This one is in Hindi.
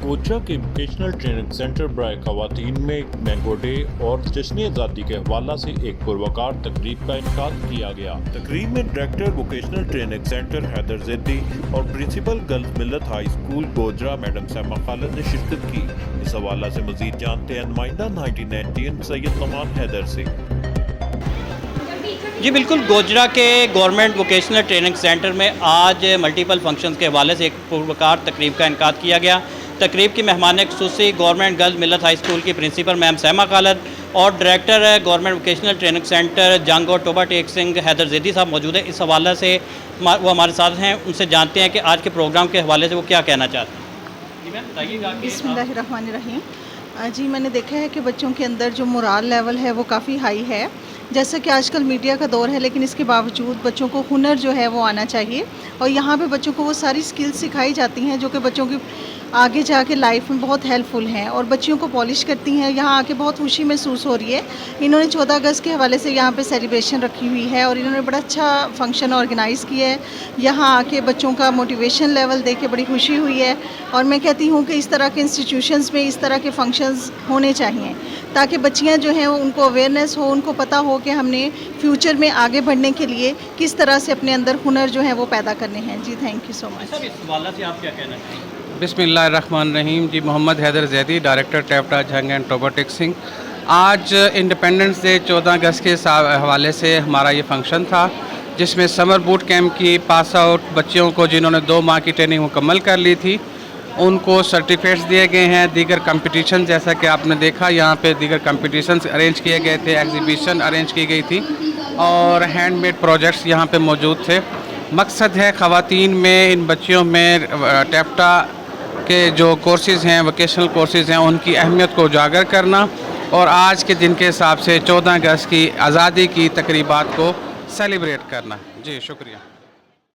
गोजरा के वोकेशनल ट्रेनिंग सेंटर बराए खवातीन में मैंगो डे और जश्न आज़ादी के हवाला से एक पुरवकार तकरीब का इनेकाद किया गया। तकरीब में director vocational training centre Haider Zaidi और principal girls Millat high school Gojra madam Saima Khalid ने शिरकत की। इस हवाला से मजीद जानते हैं नुमाइंदा 1919 सैयद नमान हैदर से। जी बिल्कुल, गोजरा के गवर्नमेंट वोकेशनल ट्रेनिंग सेंटर में आज मल्टीपल फंक्शंस के हवाले से एक पुरवकार तकरीब का इनेकाद किया गया। तकरीब की मेहमान खुसूसी government girls Millat high school की प्रिंसिपल मैम सैमा खालिद और director government vocational training centre जंग और टोबा टेक सिंह हैदर जैदी साहब मौजूद है। इस हवाले से वो हमारे साथ हैं, उनसे जानते हैं कि आज के प्रोग्राम के हवाले से वो क्या कहना चाहते हैं। जी मैम बताइएगा। बिस्मिल्लाहिर्रहमानिर्रहीम। जी मैंने देखा है कि बच्चों के अंदर जो मोराल लेवल है वो काफ़ी हाई है। जैसा कि आजकल मीडिया का दौर है, लेकिन इसके बावजूद बच्चों को हुनर जो है वो आना चाहिए और यहाँ पे बच्चों को वो सारी स्किल्स सिखाई जाती हैं जो कि बच्चों की आगे जाके लाइफ में बहुत हेल्पफुल हैं और बच्चियों को पॉलिश करती हैं। यहाँ आके बहुत खुशी महसूस हो रही है। इन्होंने 14 अगस्त के हवाले से यहाँ पे सेलिब्रेशन रखी हुई है और इन्होंने बड़ा अच्छा फंक्शन ऑर्गेनाइज़ किया है। यहाँ आके बच्चों का मोटिवेशन लेवल देख के बड़ी खुशी हुई है और मैं कहती हूँ कि इस तरह के इंस्टीट्यूशंस में इस तरह के फंक्शंस होने चाहिए ताकि बच्चियाँ जो हैं उनको अवेयरनेस हो, उनको पता हो कि हमने फ्यूचर में आगे बढ़ने के लिए किस तरह से अपने अंदर हुनर जो है वो पैदा करने हैं। जी thank you so much. Sir इस हवाले से आप क्या कहना चाहिए? बिस्मिल्लाहिर्रहमानिर्रहीम। जी मोहम्मद हैदर जैदी, डायरेक्टर टैप्टा Jhang and Toba take Singh. आज इंडिपेंडेंस डे 14 अगस्त के हवाले से हमारा ये फंक्शन था जिसमें समर बूट कैंप की पास आउट बच्चियों को जिन्होंने 2 माह की ट्रेनिंग मुकम्मल कर ली थी उनको सर्टिफिकेट्स दिए गए हैं। दीगर कंपटीशन जैसा कि आपने देखा यहाँ पे दीगर कंपटीशंस अरेंज किए गए थे, एग्जीबिशन अरेंज की गई थी और हैंडमेड प्रोजेक्ट्स यहाँ पे मौजूद थे। मकसद है ख़वातीन में, इन बच्चियों में टैप्टा के जो कोर्सेज़ हैं, वोकेशनल कोर्सेज़ हैं, उनकी अहमियत को उजागर करना और आज के दिन के हिसाब से 14 अगस्त की आज़ादी की तकरीबात को सेलिब्रेट करना। जी शुक्रिया।